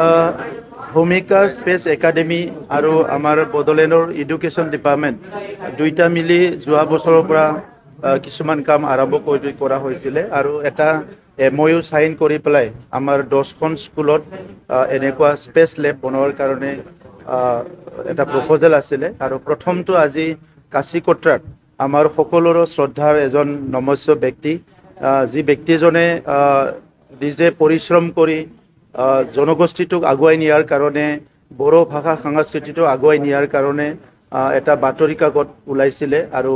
আহ, ভূমিকা space academy আৰু আমাৰ বড়োলেণ্ডৰ এডুকেশ্যন ডিপাৰ্টমেণ্ট দুইটা মিলি যোৱা বছৰৰ পৰা কিছুমান কাম আৰম্ভ কৰা হৈছিলে আৰু এটা MOU চাইন কৰি পেলাই আমাৰ 10খন স্কুলত এনেকুৱা স্পেচ লেব বনোৱাৰ কাৰণে এটা প্ৰপ'জেল আছিলে আৰু প্ৰথমটো আজি কাচিকট্ৰাত আমাৰ সকলোৰে শ্ৰদ্ধাৰ এজন নমস্য ব্যক্তি যি ব্যক্তিজনে নিজে পৰিশ্ৰম কৰি জনগোষ্ঠীটোক আগুৱাই নিয়াৰ কাৰণে বড়ো ভাষা সংস্কৃতিটো আগুৱাই নিয়াৰ কাৰণে এটা বাতৰি কাকত ওলাইছিলে আৰু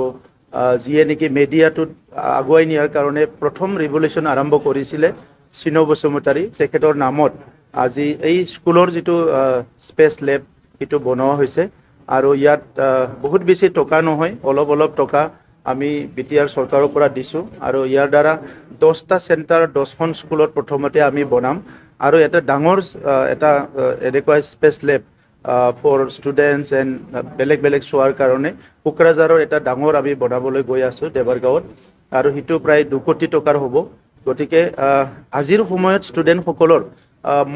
যিয়ে নেকি মিডিয়াটোত আগুৱাই নিয়াৰ কাৰণে প্ৰথম ৰিভলিউশ্যন আৰম্ভ কৰিছিলে চিনো বসুমতাৰী তেখেতৰ নামত আজি এই স্কুলৰ যিটো স্পেচ লেব সেইটো বনোৱা হৈছে আৰু ইয়াত বহুত বেছি টকা নহয় অলপ টকা আমি BTR চৰকাৰৰ পৰা দিছোঁ আৰু ইয়াৰ দ্বাৰা 10টা চেণ্টাৰ 10খন স্কুলত প্ৰথমতে আমি বনাম আৰু এটা ডাঙৰ এটা এনেকুৱা space lab for students and বেলেগ চোৱাৰ কাৰণে কোকৰাঝাৰৰ এটা ডাঙৰ আমি বনাবলৈ গৈ আছোঁ দেৱাৰগাঁৱত আৰু সেইটো প্ৰায় 2 কোটি টকাৰ হ'ব গতিকে আজিৰ সময়ত ষ্টুডেণ্টসকলৰ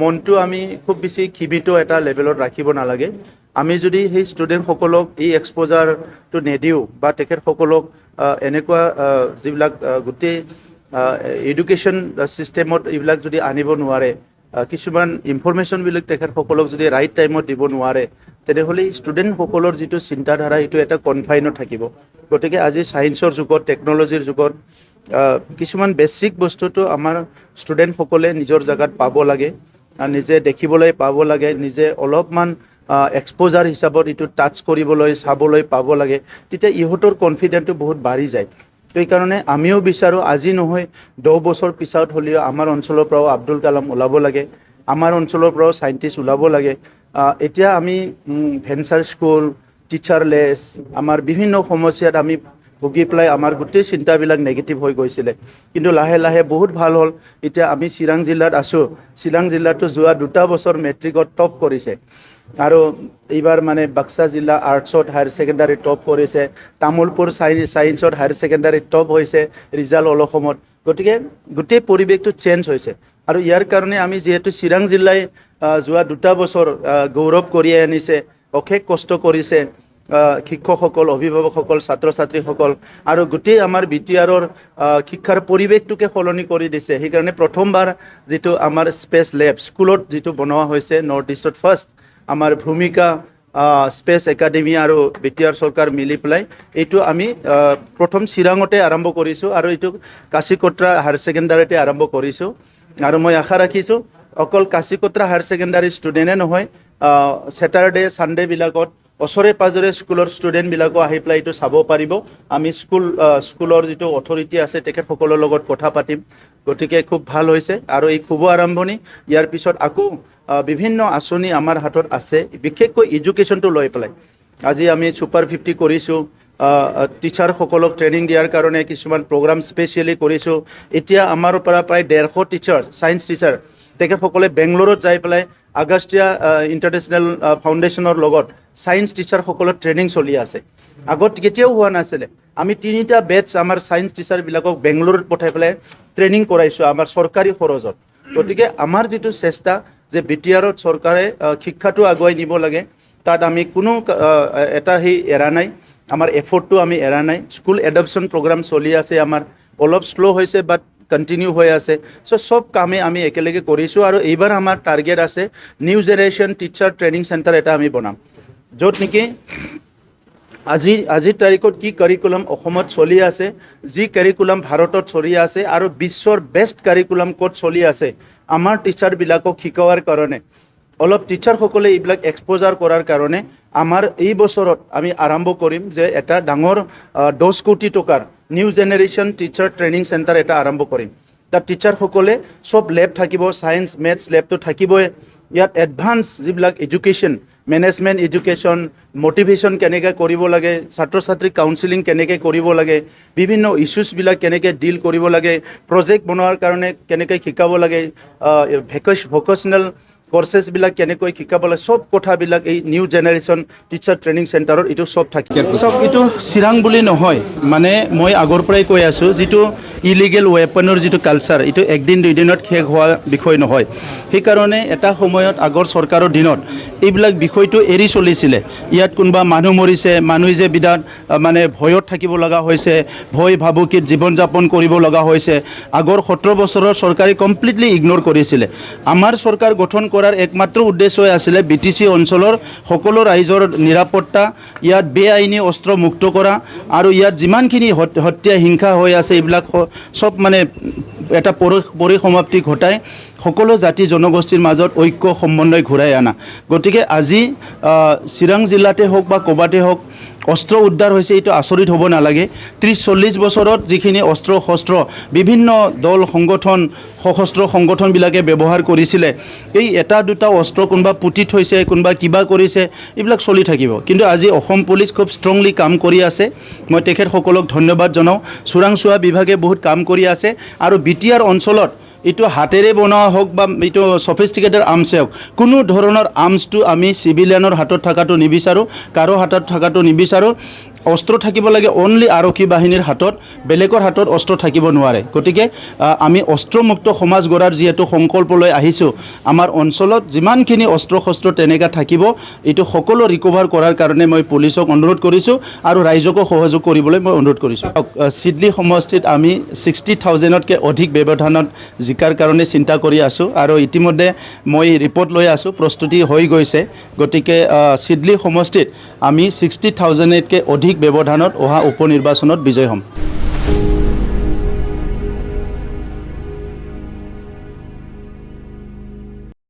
মনটো আমি খুব বেছি সীমিত এটা লেভেলত ৰাখিব নালাগে আমি যদি সেই ষ্টুডেণ্টসকলক এই এক্সপ'জাৰটো নিদিওঁ বা তেখেতসকলক এনেকুৱা যিবিলাক গোটেই এডুকেশ্যন ছিষ্টেমত এইবিলাক যদি আনিব নোৱাৰে কিছুমান ইনফৰমেশ্যনবিলাক তেখেতসকলক যদি ৰাইট টাইমত দিব নোৱাৰে তেনেহ'লে ষ্টুডেণ্টসকলৰ যিটো চিন্তাধাৰা সেইটো এটা কনফাইনত থাকিব গতিকে আজি ছায়েন্সৰ যুগত টেকন'লজিৰ যুগত কিছুমান বেছিক বস্তুটো আমাৰ ষ্টুডেণ্টসকলে নিজৰ জেগাত পাব লাগে নিজে দেখিবলৈ পাব লাগে নিজে অলপমান এক্সপ'জাৰ হিচাপত এইটো টাচ কৰিবলৈ চাবলৈ পাব লাগে তেতিয়া ইহঁতৰ কনফিডেন্সটো বহুত বাঢ়ি যায় সেইকাৰণে আমিও বিচাৰোঁ আজি নহয় 10 বছৰ পিছত হ'লেও আমাৰ অঞ্চলৰ পৰাও আব্দুল কালাম ওলাব লাগে আমাৰ অঞ্চলৰ পৰাও সাইন্টিষ্ট ওলাব লাগে এতিয়া আমি ভেঞ্চাৰ স্কুল টিচাৰলেছ আমাৰ বিভিন্ন সমস্যাত আমি ভুগি পেলাই আমাৰ গোটেই চিন্তাবিলাক নেগেটিভ হৈ গৈছিলে কিন্তু লাহে বহুত ভাল হ'ল এতিয়া আমি চিৰাং জিলাত আছোঁ চিৰাং জিলাটো যোৱা 2 বছৰ মেট্ৰিকত টপ কৰিছে আৰু এইবাৰ মানে বাক্সা জিলা আৰ্টছত হায়াৰ ছেকেণ্ডাৰী টপ কৰিছে তামুলপুৰ ছায়েন্সত হায়াৰ ছেকেণ্ডাৰী টপ হৈছে ৰিজাল্ট অলসমত গতিকে গোটেই পৰিৱেশটো চেঞ্জ হৈছে আৰু ইয়াৰ কাৰণে আমি যিহেতু চিৰাং জিলাই যোৱা 2 বছৰ গৌৰৱ কঢ়িয়াই আনিছে অশেষ কষ্ট কৰিছে শিক্ষকসকল অভিভাৱকসকল ছাত্ৰ ছাত্ৰীসকল আৰু গোটেই আমাৰ BTRৰ শিক্ষাৰ পৰিৱেশটোকে সলনি কৰি দিছে সেইকাৰণে প্ৰথমবাৰ যিটো আমাৰ স্পেচ লেব স্কুলত যিটো বনোৱা হৈছে নৰ্থ ইষ্টত ফাৰ্ষ্ট আমাৰ ভূমিকা স্পেচ একাডেমি আৰু BTR চৰকাৰ মিলি পেলাই এইটো আমি প্ৰথম চিৰাঙতে আৰম্ভ কৰিছোঁ আৰু এইটো কাচিকট্ৰা হায়াৰ ছেকেণ্ডাৰীতে আৰম্ভ কৰিছোঁ আৰু মই আশা ৰাখিছোঁ অকল কাচিকট্ৰা হায়াৰ ছেকেণ্ডাৰী ষ্টুডেণ্টে নহয় ছেটাৰডে ছানডেবিলাকত ওচৰে পাজৰে স্কুলৰ ষ্টুডেণ্টবিলাকো আহি পেলাই এইটো চাব পাৰিব আমি স্কুলৰ যিটো অথৰিটি আছে তেখেতসকলৰ লগত কথা পাতিম গতিকে খুব ভাল হৈছে আৰু এই শুভ আৰম্ভণি ইয়াৰ পিছত আকৌ বিভিন্ন আঁচনি আমাৰ হাতত আছে বিশেষকৈ এডুকেশ্যনটো লৈ পেলাই আজি আমি ছুপাৰ 50 কৰিছোঁ টিচাৰসকলক ট্ৰেইনিং দিয়াৰ কাৰণে কিছুমান প্ৰগ্ৰাম স্পেচিয়েলি কৰিছোঁ এতিয়া আমাৰ পৰা প্ৰায় 150 টিচাৰ ছায়েন্স টিচাৰ তেখেতসকলে বেংগলোৰত যাই পেলাই আগষ্টিয়া ইণ্টাৰনেশ্যনেল ফাউণ্ডেশ্যনৰ লগত ছায়েন্স টিচাৰসকলৰ ট্ৰেইনিং চলি আছে আগত কেতিয়াও হোৱা নাছিলে আমি 3টা বেটছ আমাৰ ছায়েন্স টিচাৰবিলাকক বেংগলোৰত পঠাই পেলাই ট্ৰেইনিং কৰাইছোঁ আমাৰ চৰকাৰী খৰচত গতিকে আমাৰ যিটো চেষ্টা যে BTRত চৰকাৰে শিক্ষাটো আগুৱাই নিব লাগে তাত আমি কোনো এটা এৰা নাই আমাৰ এফৰ্টটো আমি এৰা নাই স্কুল এডপশ্যন প্ৰগ্ৰাম চলি আছে আমাৰ অলপ শ্ল' হৈছে বাট কণ্টিনিউ হৈ আছে সব কামে আমি একেলগে কৰিছোঁ আৰু এইবাৰ আমাৰ টাৰ্গেট আছে new generation teacher training centre এটা আমি বনাম য'ত নেকি আজিৰ তাৰিখত কি কাৰিকুলাম অসমত চলি আছে যি কাৰিকুলাম ভাৰতত চলি আছে আৰু বিশ্বৰ বেষ্ট কাৰিকুলাম ক'ত চলি আছে আমাৰ টিচাৰবিলাকক শিকোৱাৰ কাৰণে অলপ টিচাৰসকলে এইবিলাক এক্সপ'জাৰ কৰাৰ কাৰণে আমাৰ এই বছৰত আমি আৰম্ভ কৰিম যে এটা ডাঙৰ 10 কোটি টকাৰ new generation teacher training centre এটা আৰম্ভ কৰিম তাত টিচাৰসকলে সব লেব থাকিব ছায়েন্স মেথছ লেবটো থাকিবই ইয়াত এডভান্স যিবিলাক এডুকেশ্যন মেনেজমেণ্ট এডুকেশ্যন মটিভেশ্যন কেনেকৈ কৰিব লাগে ছাত্ৰ ছাত্ৰীক কাউন্সিলিং কেনেকৈ কৰিব লাগে বিভিন্ন ইছ্যুজবিলাক কেনেকৈ ডিল কৰিব লাগে প্ৰজেক্ট বনোৱাৰ কাৰণে কেনেকৈ শিকাব লাগে ভকেশ্যনেল কৰ্চেছবিলাক কেনেকৈ শিকাব লাগে সব কথাবিলাক এই নিউ জেনেৰেশ্যন টিচাৰ ট্ৰেইনিং চেণ্টাৰত এইটো সব থাকে সব এইটো চিৰাং বুলি নহয় মানে মই আগৰ পৰাই কৈ আছোঁ যিটো ইলিগেল ৱেপনৰ যিটো কালচাৰ এইটো একদিন দুইদিনত শেষ হোৱা বিষয় নহয় সেইকাৰণে এটা সময়ত আগৰ চৰকাৰৰ দিনত এইবিলাক বিষয়টো এৰি চলিছিলে ইয়াত কোনোবা মানুহ মৰিছে মানুহ যে বিৰাট মানে ভয়ত থাকিব লগা হৈছে ভয় ভাবুকিত জীৱন যাপন কৰিব লগা হৈছে আগৰ 17 বছৰৰ চৰকাৰে কমপ্লিটলি ইগনোৰ কৰিছিলে আমাৰ চৰকাৰ গঠন কৰাৰ একমাত্ৰ উদ্দেশ্য আছিলে বিটিচি অঞ্চলৰ সকলো ৰাইজৰ নিৰাপত্তা ইয়াত বেআইনী অস্ত্ৰ মুক্ত কৰা আৰু ইয়াত যিমানখিনি হত্যা হিংসা হৈ আছে এইবিলাক সব মানে এটা পৰিসমাপ্তি ঘটাই সকলো জাতি জনগোষ্ঠীৰ মাজত ঐক্য সমন্বয় ঘূৰাই আনা গতিকে আজি চিৰাং জিলাতে হওক বা ক'বাতে হওক অস্ত্ৰ উদ্ধাৰ হৈছে এইটো আচৰিত হ'ব নালাগে 30-40 বছৰত যিখিনি অস্ত্ৰ শস্ত্ৰ বিভিন্ন দল সংগঠন সশস্ত্ৰ সংগঠনবিলাকে ব্যৱহাৰ কৰিছিলে এই এটা দুটা অস্ত্ৰ কোনোবা পুতি থৈছে কোনোবা কিবা কৰিছে এইবিলাক চলি থাকিব কিন্তু আজি অসম পুলিচ খুব ষ্ট্ৰংলি কাম কৰি আছে মই তেখেতসকলক ধন্যবাদ জনাওঁ চোৰাংচোৱা বিভাগে বহুত কাম কৰি আছে আৰু বিটিআৰ অঞ্চলত এইটো হাতেৰে বনোৱা হোক বা এইটো সফিষ্টিকেটেড আৰ্মছে হোক কোনো ধৰণৰ আৰ্মছটো আমি চিভিলিয়ানৰ হাতত থকাটো নিবিচাৰোঁ কাৰো হাতত থকাটো নিবিচাৰোঁ অস্ত্ৰ থাকিব লাগে অনলি আৰক্ষী বাহিনীৰ হাতত বেলেগৰ হাতত অস্ত্ৰ থাকিব নোৱাৰে গতিকে আমি অস্ত্ৰমুক্ত সমাজ গঢ়াৰ যিহেতু সংকল্প লৈ আহিছোঁ আমাৰ অঞ্চলত যিমানখিনি অস্ত্ৰ শস্ত্ৰ তেনেকৈ থাকিব এইটো সকলো ৰিকভাৰ কৰাৰ কাৰণে মই পুলিচক অনুৰোধ কৰিছোঁ আৰু ৰাইজকো সহযোগ কৰিবলৈ মই অনুৰোধ কৰিছোঁ চিডলি সমষ্টিত আমি 60,000তকৈ অধিক ব্যৱধানত জিকাৰ কাৰণে চিন্তা কৰি আছোঁ আৰু ইতিমধ্যে মই ৰিপৰ্ট লৈ আছোঁ প্ৰস্তুতি হৈ গৈছে গতিকে চিডলি সমষ্টিত আমি 60,000তকৈ অধিক ব্যৱধানত অহা উপনিৰ্বাচনত বিজয় হ'ম